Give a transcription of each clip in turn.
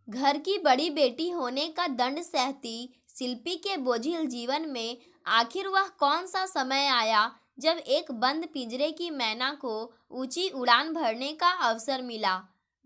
घर की बड़ी बेटी होने का दंड सहती शिल्पी के बोझिल जीवन में आखिर वह कौन सा समय आया जब एक बंद पिंजरे की मैना को ऊंची उड़ान भरने का अवसर मिला।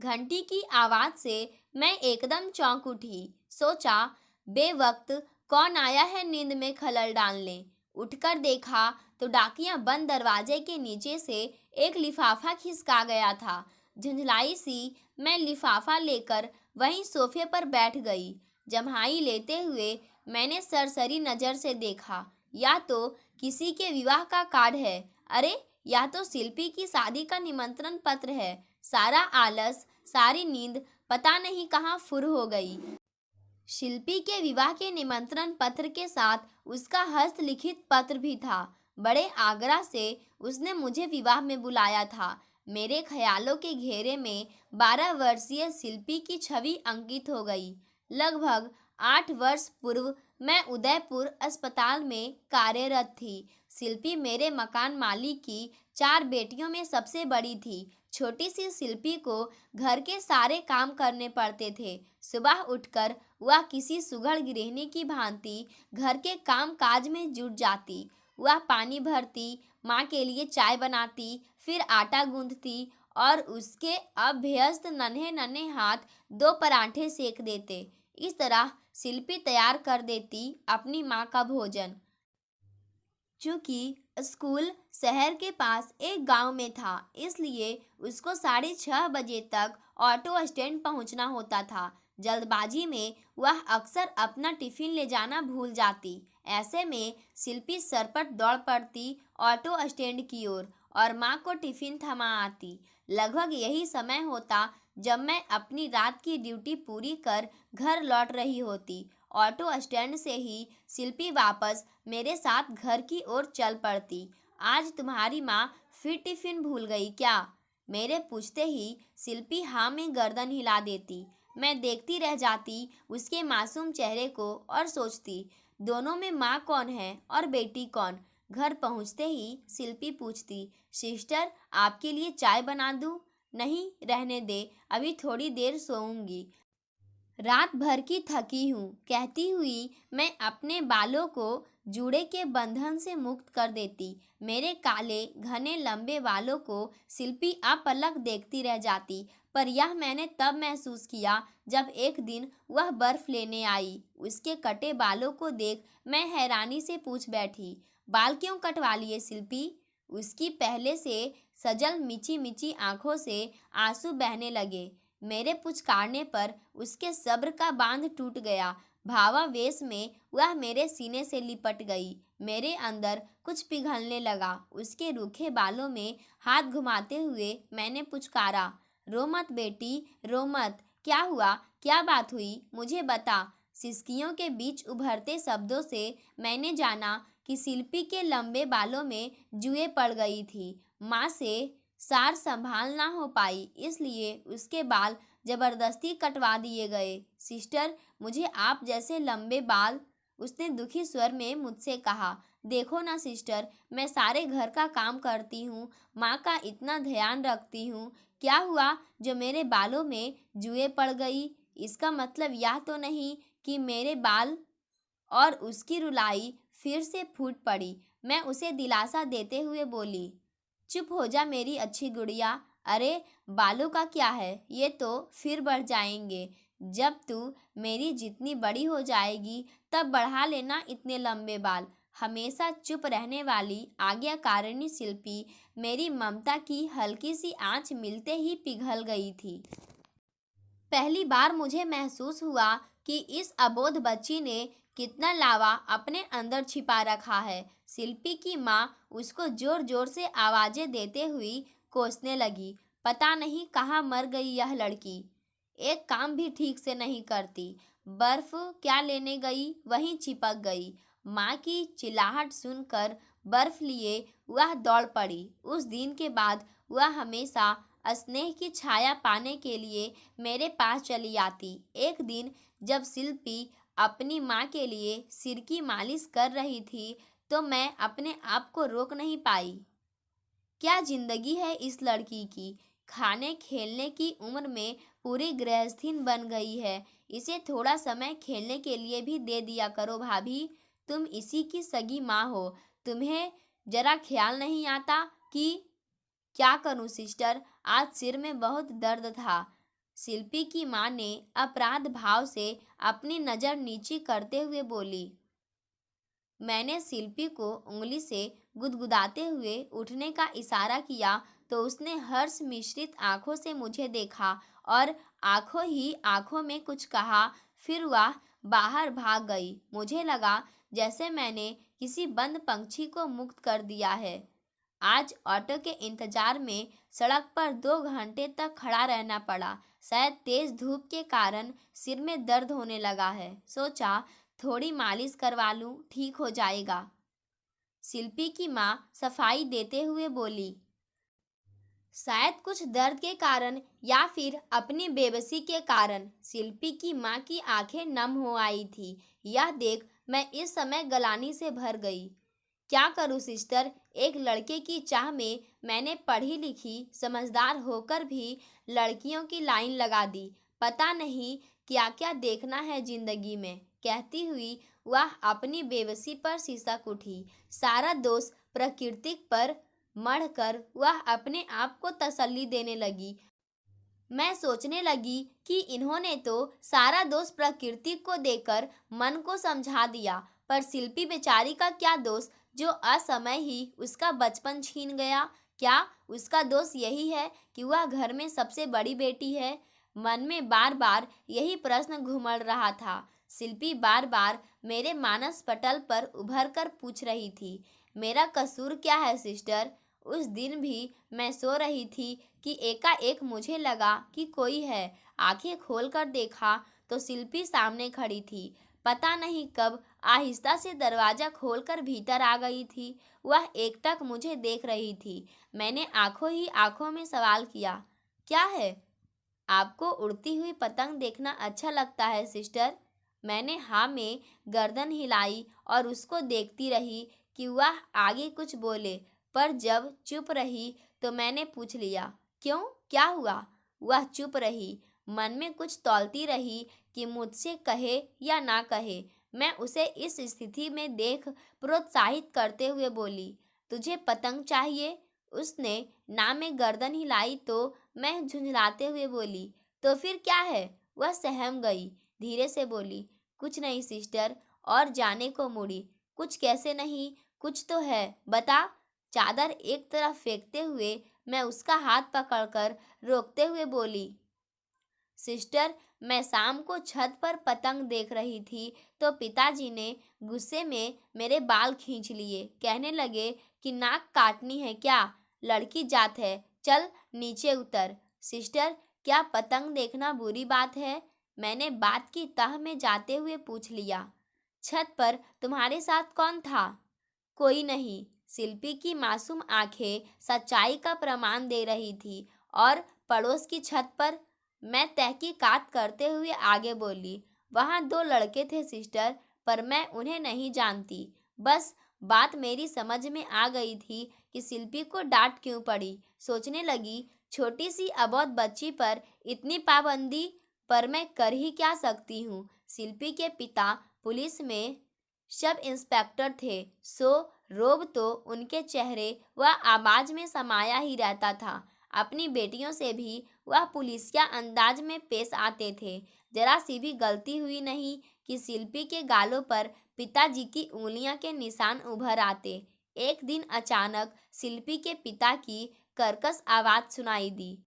घंटी की आवाज से मैं एकदम चौंक उठी। सोचा, बेवक्त कौन आया है नींद में खलल डालने। उठकर देखा तो डाकिया बंद दरवाजे के नीचे से एक लिफाफा खिसका गया था। झुंझलाई सी मैं लिफाफा लेकर वहीं सोफे पर बैठ गई। जम्हाई लेते हुए मैंने सरसरी नजर से देखा। या तो किसी के विवाह का कार्ड है, अरे या तो शिल्पी की शादी का निमंत्रण पत्र है। सारा आलस, सारी नींद पता नहीं कहाँ फुर हो गई। शिल्पी के विवाह के निमंत्रण पत्र के साथ उसका हस्तलिखित पत्र भी था। बड़े आग्रह से उसने मुझे विवाह में बुलाया था। मेरे ख्यालों के घेरे में 12 वर्षीय शिल्पी की छवि अंकित हो गई। लगभग 8 वर्ष पूर्व मैं उदयपुर अस्पताल में कार्यरत थी। शिल्पी मेरे मकान मालिक की 4 बेटियों में सबसे बड़ी थी। छोटी सी शिल्पी को घर के सारे काम करने पड़ते थे। सुबह उठकर वह किसी सुघड़ गृहिणी की भांति घर के काम काज में जुट जाती। वह पानी भरती, माँ के लिए चाय बनाती, फिर आटा गूंथती और उसके अभ्यस्त नन्हे नन्हे हाथ 2 पराठे सेक देते। इस तरह शिल्पी तैयार कर देती अपनी माँ का भोजन। चूंकि स्कूल शहर के पास एक गांव में था, इसलिए उसको 6:30 बजे तक ऑटो स्टैंड पहुंचना होता था। जल्दबाजी में वह अक्सर अपना टिफिन ले जाना भूल जाती। ऐसे में शिल्पी सरपट दौड़ पड़ती ऑटो स्टैंड की ओर और माँ को टिफिन थमा आती। लगभग यही समय होता जब मैं अपनी रात की ड्यूटी पूरी कर घर लौट रही होती। ऑटो स्टैंड से ही शिल्पी वापस मेरे साथ घर की ओर चल पड़ती। आज तुम्हारी माँ फिर टिफिन भूल गई क्या? मेरे पूछते ही शिल्पी हाँ में गर्दन हिला देती। मैं देखती रह जाती उसके मासूम चेहरे को और सोचती, दोनों में माँ कौन है और बेटी कौन? घर पहुँचते ही शिल्पी पूछती, सिस्टर आपके लिए चाय बना दूँ? नहीं, रहने दे, अभी थोड़ी देर सोऊंगी। रात भर की थकी हूँ, कहती हुई मैं अपने बालों को जूड़े के बंधन से मुक्त कर देती। मेरे काले घने लंबे बालों को शिल्पी अपलक देखती रह जाती। पर यह मैंने तब महसूस किया जब एक दिन वह बर्फ लेने आई। उसके कटे बालों को देख मैं हैरानी से पूछ बैठी, बाल क्यों कटवा लिए शिल्पी? उसकी पहले से सजल मिची मिची आंखों से आंसू बहने लगे। मेरे पुचकारने पर उसके सब्र का बांध टूट गया। भावावेश में वह मेरे सीने से लिपट गई। मेरे अंदर कुछ पिघलने लगा। उसके रूखे बालों में हाथ घुमाते हुए मैंने पुचकारा, रो मत बेटी, रो मत। क्या हुआ, क्या बात हुई, मुझे बता। सिसकियों के बीच उभरते शब्दों से मैंने जाना कि शिल्पी के लंबे बालों में जुएं पड़ गई थी। माँ से सार संभाल ना हो पाई, इसलिए उसके बाल जबरदस्ती कटवा दिए गए। सिस्टर, मुझे आप जैसे लंबे बाल। उसने दुखी स्वर में मुझसे कहा, देखो ना सिस्टर, मैं सारे घर का काम करती हूँ, माँ का इतना ध्यान रखती हूँ। क्या हुआ जो मेरे बालों में जुएं पड़ गई? इसका मतलब यह तो नहीं कि मेरे बाल। और उसकी रुलाई फिर से फूट पड़ी। मैं उसे दिलासा देते हुए बोली, चुप हो जा मेरी अच्छी गुड़िया। अरे बालों का क्या है, ये तो फिर बढ़ जाएंगे। जब तू मेरी जितनी बड़ी हो जाएगी तब बढ़ा लेना इतने लंबे बाल। हमेशा चुप रहने वाली आज्ञाकारिणी शिल्पी मेरी ममता की हल्की सी आंच मिलते ही पिघल गई थी। पहली बार मुझे महसूस हुआ कि इस अबोध बच्ची ने कितना लावा अपने अंदर छिपा रखा है। शिल्पी की माँ उसको जोर जोर से आवाजें देते हुई कोसने लगी, पता नहीं कहाँ मर गई यह लड़की। एक काम भी ठीक से नहीं करती। बर्फ क्या लेने गई, वहीं चिपक गई। माँ की चिल्लाहट सुनकर बर्फ लिए वह दौड़ पड़ी। उस दिन के बाद वह हमेशा स्नेह की छाया पाने के लिए मेरे पास चली आती। एक दिन जब शिल्पी अपनी माँ के लिए सिर की मालिश कर रही थी तो मैं अपने आप को रोक नहीं पाई। क्या जिंदगी है इस लड़की की, खाने खेलने की उम्र में पूरी गृहस्थीन बन गई है। इसे थोड़ा समय खेलने के लिए भी दे दिया करो भाभी। तुम इसी की सगी माँ हो, तुम्हें जरा ख्याल नहीं आता कि क्या करूं सिस्टर, आज सिर में बहुत दर्द था। शिल्पी की माँ ने अपराध भाव से अपनी नज़र नीची करते हुए बोली। मैंने शिल्पी को उंगली से गुदगुदाते हुए उठने का इशारा किया तो उसने हर्ष मिश्रित आंखों से मुझे देखा और आंखों ही आंखों में कुछ कहा। फिर वह बाहर भाग गई। मुझे लगा जैसे मैंने किसी बंद पंछी को मुक्त कर दिया है। आज ऑटो के इंतजार में सड़क पर 2 घंटे तक खड़ा रहना पड़ा। शायद तेज धूप के कारण सिर में दर्द होने लगा है। सोचा थोड़ी मालिश करवा लूं, ठीक हो जाएगा। शिल्पी की माँ सफाई देते हुए बोली। शायद कुछ दर्द के कारण या फिर अपनी बेबसी के कारण शिल्पी की माँ की आंखें नम हो आई थी। यह देख मैं इस समय गलानी से भर गई। क्या करूं सिस्टर, एक लड़के की चाह में मैंने पढ़ी लिखी समझदार होकर भी लड़कियों की लाइन लगा दी। पता नहीं क्या क्या देखना है जिंदगी में। कहती हुई वह अपनी बेबसी पर सिसक उठी। सारा दोष प्रकृति पर मढ़कर वह अपने आप को तसल्ली देने लगी। मैं सोचने लगी कि इन्होंने तो सारा दोष प्रकृति को देकर मन को समझा दिया, पर शिल्पी बेचारी का क्या दोष जो असमय ही उसका बचपन छीन गया। क्या उसका दोष यही है कि वह घर में सबसे बड़ी बेटी है? मन में बार बार यही प्रश्न घुमड़ रहा था। शिल्पी बार बार मेरे मानस पटल पर उभर कर पूछ रही थी, मेरा कसूर क्या है सिस्टर? उस दिन भी मैं सो रही थी कि एकाएक मुझे लगा कि कोई है। आंखें खोलकर देखा तो शिल्पी सामने खड़ी थी। पता नहीं कब आहिस्ता से दरवाजा खोलकर भीतर आ गई थी। वह एकटक मुझे देख रही थी। मैंने आंखों ही आंखों में सवाल किया, क्या है? आपको उड़ती हुई पतंग देखना अच्छा लगता है सिस्टर? मैंने हाँ में गर्दन हिलाई और उसको देखती रही कि वह आगे कुछ बोले, पर जब चुप रही तो मैंने पूछ लिया, क्यों, क्या हुआ? वह चुप रही, मन में कुछ तौलती रही कि मुझसे कहे या ना कहे। मैं उसे इस स्थिति में देख प्रोत्साहित करते हुए बोली, तुझे पतंग चाहिए? उसने ना में गर्दन हिलाई तो मैं झुंझलाते हुए बोली, तो फिर क्या है? वह सहम गई, धीरे से बोली, कुछ नहीं सिस्टर, और जाने को मुड़ी। कुछ कैसे नहीं, कुछ तो है, बता। चादर एक तरफ फेंकते हुए मैं उसका हाथ पकड़कर रोकते हुए बोली, सिस्टर, मैं शाम को छत पर पतंग देख रही थी तो पिताजी ने गुस्से में मेरे बाल खींच लिए। कहने लगे कि नाक काटनी है क्या? लड़की जात है, चल नीचे उतर। सिस्टर, क्या पतंग देखना बुरी बात है? मैंने बात की तह में जाते हुए पूछ लिया। छत पर तुम्हारे साथ कौन था? कोई नहीं। शिल्पी की मासूम आंखें सच्चाई का प्रमाण दे रही थी। और पड़ोस की छत पर? मैं तहकीकात करते हुए आगे बोली, वहाँ 2 लड़के थे सिस्टर, पर मैं उन्हें नहीं जानती। बस बात मेरी समझ में आ गई थी कि शिल्पी को डांट क्यों पड़ी। सोचने लगी, छोटी सी अबोध बच्ची पर इतनी पाबंदी, पर मैं कर ही क्या सकती हूँ। शिल्पी के पिता पुलिस में सब इंस्पेक्टर थे, सो रोब तो उनके चेहरे व आवाज में समाया ही रहता था। अपनी बेटियों से भी वह पुलिसिया अंदाज में पेश आते थे। जरा सी भी गलती हुई नहीं कि शिल्पी के गालों पर पिताजी की उंगलियां के निशान उभर आते। एक दिन अचानक शिल्पी के पिता की कर्कश आवाज सुनाई दी,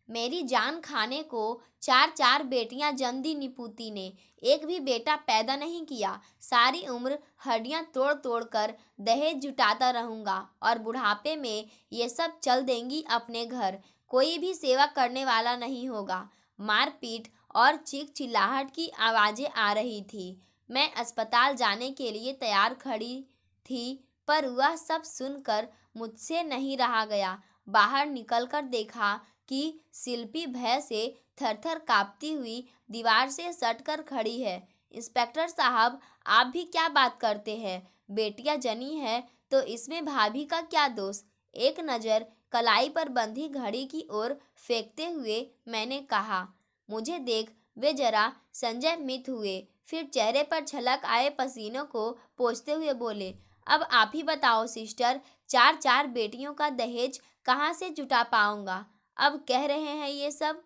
मेरी जान खाने को 4 बेटियां जन्म दी निपुती ने, एक भी बेटा पैदा नहीं किया। सारी उम्र हड्डियां तोड़ तोड़ कर दहेज जुटाता रहूंगा और बुढ़ापे में ये सब चल देंगी अपने घर। कोई भी सेवा करने वाला नहीं होगा। मारपीट और चीख चिल्लाहट की आवाज़ें आ रही थी। मैं अस्पताल जाने के लिए तैयार खड़ी थी, पर वह सब सुनकर मुझसे नहीं रहा गया। बाहर निकलकर देखा कि शिल्पी भय से थरथर कांपती हुई दीवार से सटकर खड़ी है। इंस्पेक्टर साहब, आप भी क्या बात करते हैं? बेटियां जनी है तो इसमें भाभी का क्या दोष? एक नज़र कलाई पर बंधी घड़ी की ओर फेंकते हुए मैंने कहा। मुझे देख वे जरा संयमित हुए, फिर चेहरे पर छलक आए पसीनों को पोंछते हुए बोले, अब आप ही बताओ सिस्टर, चार चार बेटियों का दहेज कहाँ से जुटा पाऊंगा? अब कह रहे हैं ये सब?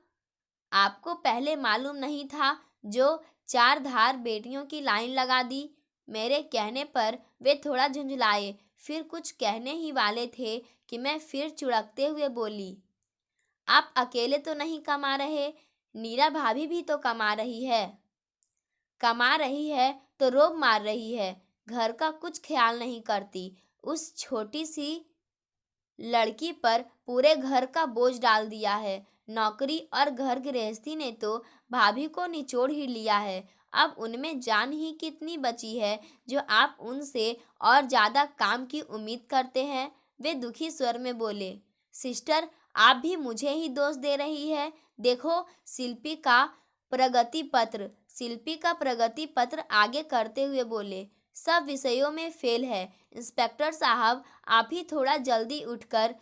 आपको पहले मालूम नहीं था जो चार धार बेटियों की लाइन लगा दी? मेरे कहने पर वे थोड़ा झुंझलाए, फिर कुछ कहने ही वाले थे कि मैं फिर चुड़कते हुए बोली, आप अकेले तो नहीं कमा रहे, नीरा भाभी भी तो कमा रही है। कमा रही है तो रोब मार रही है, घर का कुछ ख्याल नहीं करती। उस छोटी सी लड़की पर पूरे घर का बोझ डाल दिया है। नौकरी और घर गृहस्थी ने तो भाभी को निचोड़ ही लिया है। अब उनमें जान ही कितनी बची है जो आप उनसे और ज़्यादा काम की उम्मीद करते हैं? वे दुखी स्वर में बोले, सिस्टर आप भी मुझे ही दोष दे रही है। देखो शिल्पी का प्रगति पत्र आगे करते हुए बोले, सब विषयों में फेल है। इंस्पेक्टर साहब आप ही थोड़ा जल्दी उठकर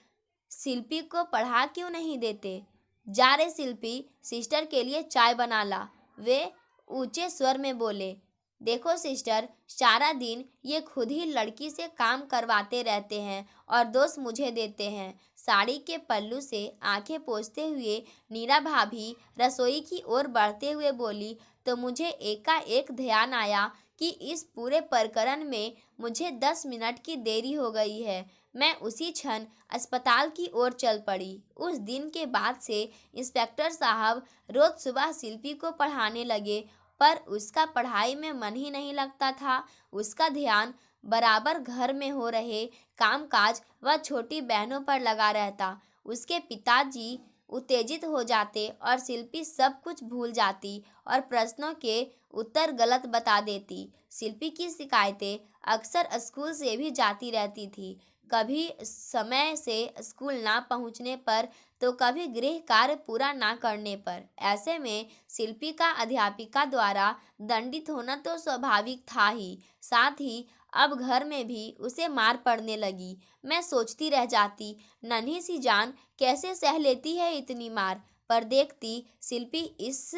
शिल्पी को पढ़ा क्यों नहीं देते? जा रे शिल्पी, सिस्टर के लिए चाय बना ला। वे ऊंचे स्वर में बोले, देखो सिस्टर, सारा दिन ये खुद ही लड़की से काम करवाते रहते हैं और दोष मुझे देते हैं। साड़ी के पल्लू से आंखें पोंछते हुए नीरा भाभी रसोई की ओर बढ़ते हुए बोली, तो मुझे एकाएक ध्यान आया कि इस पूरे प्रकरण में मुझे 10 मिनट की देरी हो गई है। मैं उसी क्षण अस्पताल की ओर चल पड़ी। उस दिन के बाद से इंस्पेक्टर साहब रोज सुबह शिल्पी को पढ़ाने लगे, पर उसका पढ़ाई में मन ही नहीं लगता था। उसका ध्यान बराबर घर में हो रहे कामकाज व छोटी बहनों पर लगा रहता। उसके पिताजी उत्तेजित हो जाते और शिल्पी सब कुछ भूल जाती और प्रश्नों के उत्तर गलत बता देती। शिल्पी की शिकायतें अक्सर स्कूल से भी जाती रहती थी, कभी समय से स्कूल ना पहुंचने पर तो कभी गृह कार्य पूरा ना करने पर। ऐसे में शिल्पी का अध्यापिका द्वारा दंडित होना तो स्वाभाविक था ही, साथ ही अब घर में भी उसे मार पड़ने लगी। मैं सोचती रह जाती, नन्ही सी जान कैसे सह लेती है इतनी मार, पर देखती शिल्पी इस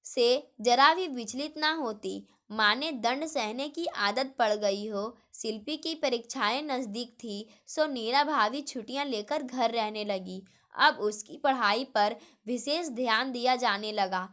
से जरा भी विचलित ना होती, माने दंड सहने की आदत पड़ गई हो। शिल्पी की परीक्षाएं नजदीक थी, सो नीरा भाभी छुट्टियां लेकर घर रहने लगी। अब उसकी पढ़ाई पर विशेष ध्यान दिया जाने लगा।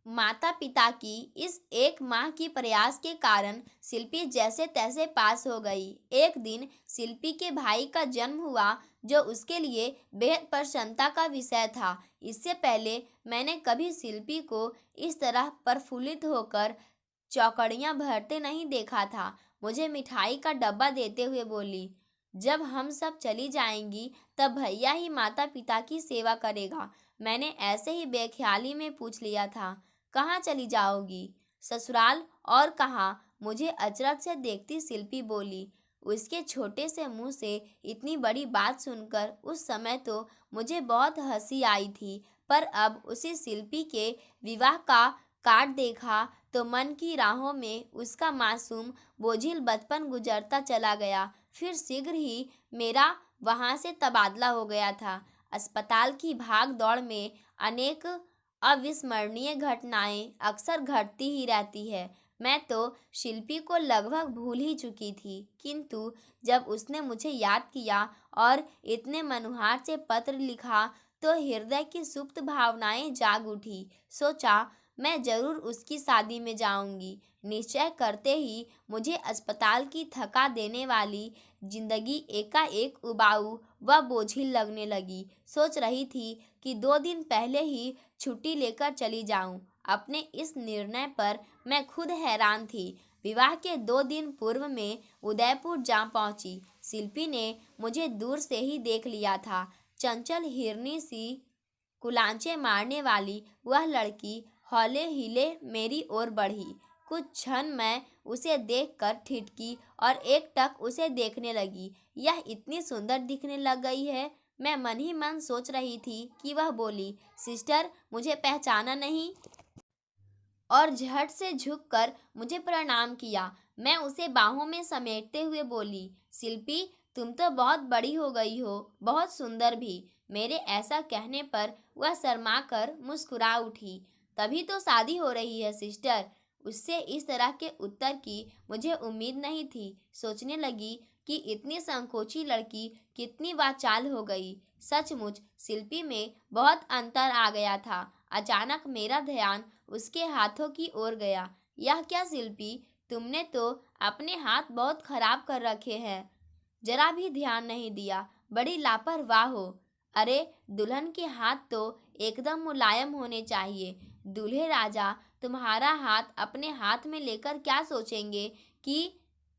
माता पिता की इस एक माह की प्रयास के कारण शिल्पी जैसे तैसे पास हो गई। एक दिन शिल्पी के भाई का जन्म हुआ, जो उसके लिए बेहद प्रसन्नता का विषय था। इससे पहले मैंने कभी शिल्पी को इस तरह प्रफुल्लित होकर चौकड़ियां भरते नहीं देखा था। मुझे मिठाई का डब्बा देते हुए बोली, जब हम सब चली जाएंगी तब भैया ही माता पिता की सेवा करेगा। मैंने ऐसे ही बेख्याली में पूछ लिया था, कहाँ चली जाओगी? ससुराल, और कहाँ? मुझे अचरज से देखती शिल्पी बोली। उसके छोटे से मुंह से इतनी बड़ी बात सुनकर उस समय तो मुझे बहुत हंसी आई थी, पर अब उसी शिल्पी के विवाह का कार्ड देखा तो मन की राहों में उसका मासूम बोझिल बचपन गुजरता चला गया। फिर शीघ्र ही मेरा वहां से तबादला हो गया था। अस्पताल की भाग दौड़ में अनेक अविस्मरणीय घटनाएं अक्सर घटती ही रहती है। मैं तो शिल्पी को लगभग भूल ही चुकी थी, किंतु जब उसने मुझे याद किया और इतने मनुहार से पत्र लिखा तो हृदय की सुप्त भावनाएं जाग उठी। सोचा मैं जरूर उसकी शादी में जाऊंगी। निश्चय करते ही मुझे अस्पताल की थका देने वाली जिंदगी एकाएक उबाऊ व बोझिल लगने लगी। सोच रही थी कि 2 दिन पहले ही छुट्टी लेकर चली जाऊं। अपने इस निर्णय पर मैं खुद हैरान थी। विवाह के 2 दिन पूर्व में उदयपुर जा पहुंची। शिल्पी ने मुझे दूर से ही देख लिया था। चंचल हिरनी सी कुलांचे मारने वाली वह लड़की हौले हिले मेरी ओर बढ़ी। कुछ क्षण मैं उसे देखकर ठिठकी और एकटक उसे देखने लगी। यह इतनी सुंदर दिखने लग गई है। मैं मन ही मन सोच रही थी कि वह बोली, सिस्टर मुझे पहचाना नहीं? और झट से झुककर मुझे प्रणाम किया। मैं उसे बाहों में समेटते हुए बोली, शिल्पी तुम तो बहुत बड़ी हो गई हो, बहुत सुंदर भी। मेरे ऐसा कहने पर वह शर्मा कर मुस्कुरा उठी। तभी तो शादी हो रही है सिस्टर। उससे इस तरह के उत्तर की मुझे उम्मीद नहीं थी। सोचने लगी कि इतनी संकोची लड़की कितनी वाचाल हो गई। सचमुच शिल्पी में बहुत अंतर आ गया था। अचानक मेरा ध्यान उसके हाथों की ओर गया। यह क्या शिल्पी, तुमने तो अपने हाथ बहुत खराब कर रखे हैं। जरा भी ध्यान नहीं दिया, बड़ी लापरवाह हो। अरे, दुल्हन के हाथ तो एकदम मुलायम होने चाहिए। दूल्हे राजा तुम्हारा हाथ अपने हाथ में लेकर क्या सोचेंगे कि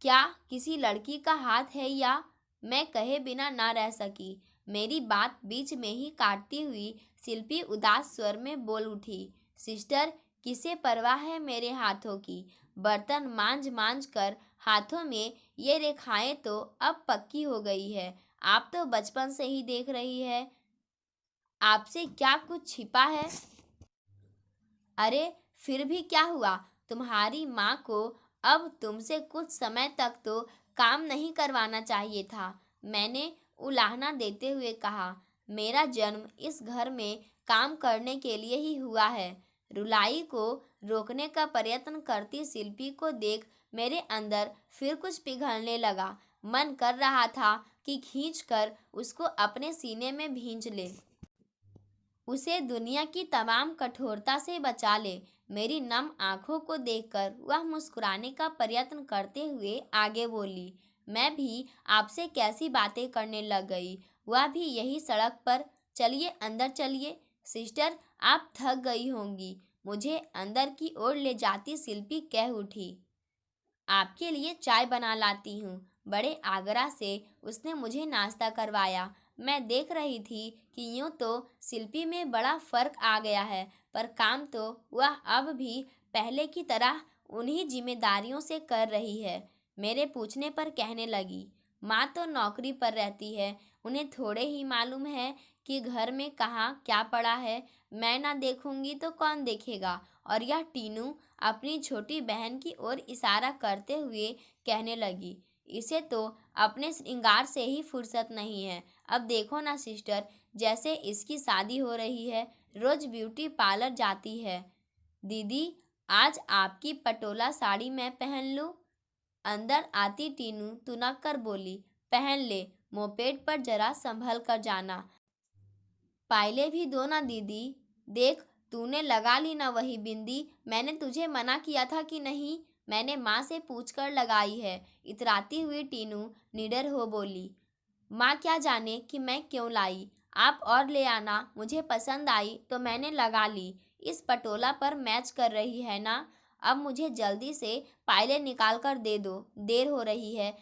क्या किसी लड़की का हाथ है या। मैं कहे बिना ना रह सकी। मेरी बात बीच में ही काटती हुई शिल्पी उदास स्वर में बोल उठी। सिस्टर, किसे परवाह है मेरे हाथों की। बर्तन मांज मांज कर हाथों में ये रेखाएं तो अब पक्की हो गई है। आप तो बचपन से ही देख रही है। आपसे क्या कुछ छिपा है। अरे, फिर भी क्या हुआ। तुम्हारी माँ को अब तुमसे कुछ समय तक तो काम नहीं करवाना चाहिए था। मैंने उलाहना देते हुए कहा। मेरा जन्म इस घर में काम करने के लिए ही हुआ है। रुलाई को रोकने का प्रयत्न करती शिल्पी को देख मेरे अंदर फिर कुछ पिघलने लगा। मन कर रहा था कि खींचकर उसको अपने सीने में भींच ले, उसे दुनिया की तमाम कठोरता से बचा ले। मेरी नम आंखों को देखकर वह मुस्कुराने का प्रयत्न करते हुए आगे बोली। मैं भी आपसे कैसी बातें करने लग गई, वह भी यही सड़क पर। चलिए अंदर चलिए। सिस्टर, आप थक गई होंगी। मुझे अंदर की ओर ले जाती शिल्पी कह उठी। आपके लिए चाय बना लाती हूँ। बड़े आगरा से उसने मुझे नाश्ता करवाया। मैं देख रही थी कि यूं तो शिल्पी में बड़ा फर्क आ गया है, पर काम तो वह अब भी पहले की तरह उन्हीं जिम्मेदारियों से कर रही है। मेरे पूछने पर कहने लगी, माँ तो नौकरी पर रहती है, उन्हें थोड़े ही मालूम है कि घर में कहाँ क्या पड़ा है। मैं ना देखूंगी तो कौन देखेगा। और यह टीनू अपनी छोटी बहन की ओर इशारा करते हुए कहने लगी, इसे तो अपने श्रृंगार से ही फुर्सत नहीं है। अब देखो ना सिस्टर, जैसे इसकी शादी हो रही है, रोज ब्यूटी पार्लर जाती है। दीदी, आज आपकी पटोला साड़ी मैं पहन लूं। अंदर आती टीनू तुनक कर बोली, पहन ले, मोपेड पर जरा संभल कर जाना। पायले भी दो ना दीदी। देख, तूने लगा ली ना वही बिंदी। मैंने तुझे मना किया था कि नहीं। मैंने माँ से पूछकर लगाई है। इतराती हुई टीनू निडर हो बोली। माँ क्या जाने कि मैं क्यों लाई। आप और ले आना, मुझे पसंद आई तो मैंने लगा ली। इस पटोला पर मैच कर रही है ना। अब मुझे जल्दी से पायले निकाल कर दे दो, देर हो रही है।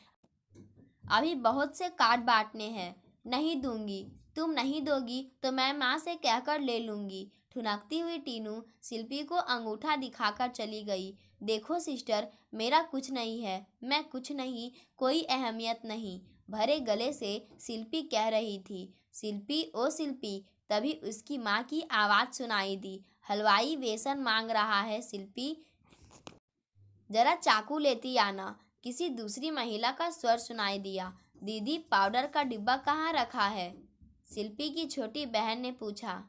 अभी बहुत से कार्ड बांटने हैं। नहीं दूंगी। तुम नहीं दोगी तो मैं माँ से कहकर ले लूंगी। ठुनकती हुई टीनू शिल्पी को अंगूठा दिखाकर चली गई। देखो सिस्टर, मेरा कुछ नहीं है, मैं कुछ नहीं, कोई अहमियत नहीं, भरे गले से शिल्पी कह रही थी। शिल्पी, ओ शिल्पी। तभी उसकी माँ की आवाज़ सुनाई दी। हलवाई बेसन मांग रहा है शिल्पी, जरा चाकू लेती आना। किसी दूसरी महिला का स्वर सुनाई दिया। दीदी, पाउडर का डिब्बा कहाँ रखा है। शिल्पी की छोटी बहन ने पूछा।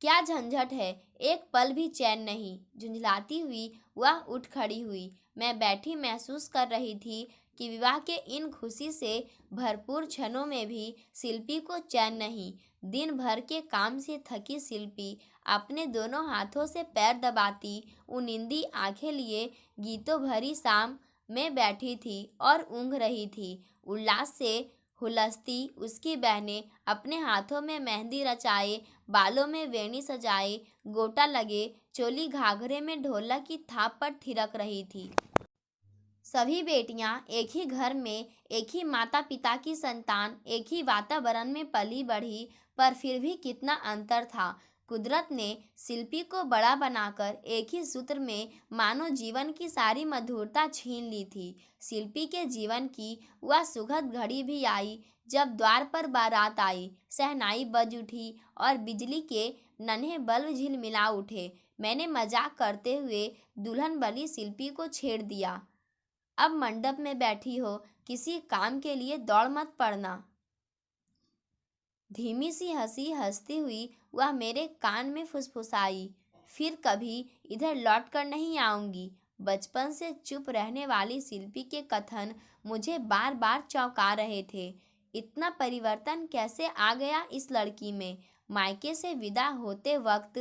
क्या झंझट है, एक पल भी चैन नहीं। झुंझलाती हुई वह उठ खड़ी हुई। मैं बैठी महसूस कर रही थी कि विवाह के इन खुशी से भरपूर क्षणों में भी शिल्पी को चैन नहीं। दिन भर के काम से थकी शिल्पी अपने दोनों हाथों से पैर दबाती उनिंदी आंखें लिए गीतों भरी शाम में बैठी थी और ऊँघ रही थी। उल्लास से हुलसती उसकी बहनें अपने हाथों में मेहंदी रचाए, बालों में वेणी सजाए, गोटा लगे चोली घाघरे में ढोलक की थाप पर थिरक रही थी। सभी बेटियां एक ही घर में, एक ही माता पिता की संतान, एक ही वातावरण में पली बढ़ी, पर फिर भी कितना अंतर था। कुदरत ने शिल्पी को बड़ा बनाकर एक ही सूत्र में मानो जीवन की सारी मधुरता छीन ली थी। शिल्पी के जीवन की वह सुखद घड़ी भी आई जब द्वार पर बारात आई, शहनाई बज उठी और बिजली के नन्हे बल्ब झिलमिला उठे। मैंने मजाक करते हुए दुल्हन बनी शिल्पी को छेड़ दिया। अब मंडप में बैठी हो, किसी काम के लिए दौड़ मत पड़ना। धीमी सी हंसी हंसती हुई वह मेरे कान में फुसफुसाई, फिर कभी इधर लौट कर नहीं आऊंगी। बचपन से चुप रहने वाली शिल्पी के कथन मुझे बार बार चौंका रहे थे। इतना परिवर्तन कैसे आ गया इस लड़की में। मायके से विदा होते वक्त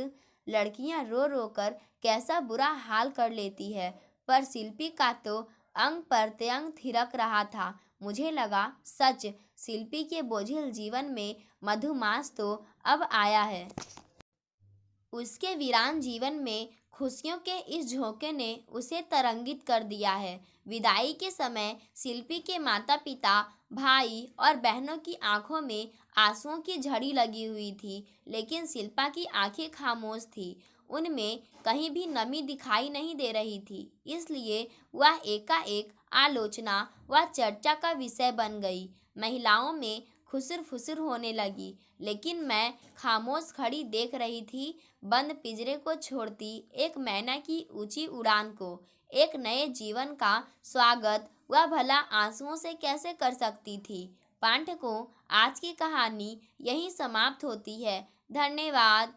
लड़कियां रो रो कर कैसा बुरा हाल कर लेती है, पर शिल्पी का तो अंग प्रत्यंग थिरक रहा था। मुझे लगा सच, शिल्पी के बोझिल जीवन में मधुमास तो अब आया है। उसके वीरान जीवन में खुशियों के इस झोंके ने उसे तरंगित कर दिया है। विदाई के समय शिल्पी के माता पिता, भाई और बहनों की आंखों में आंसुओं की झड़ी लगी हुई थी, लेकिन शिल्पा की आंखें खामोश थी। उनमें कहीं भी नमी दिखाई नहीं दे रही थी, इसलिए वह एकाएक आलोचना व चर्चा का विषय बन गई। महिलाओं में खुसर फुसर होने लगी, लेकिन मैं खामोश खड़ी देख रही थी, बंद पिंजरे को छोड़ती एक मैना की ऊंची उड़ान को। एक नए जीवन का स्वागत वह भला आंसुओं से कैसे कर सकती थी। पाठकों, आज की कहानी यहीं समाप्त होती है। धन्यवाद।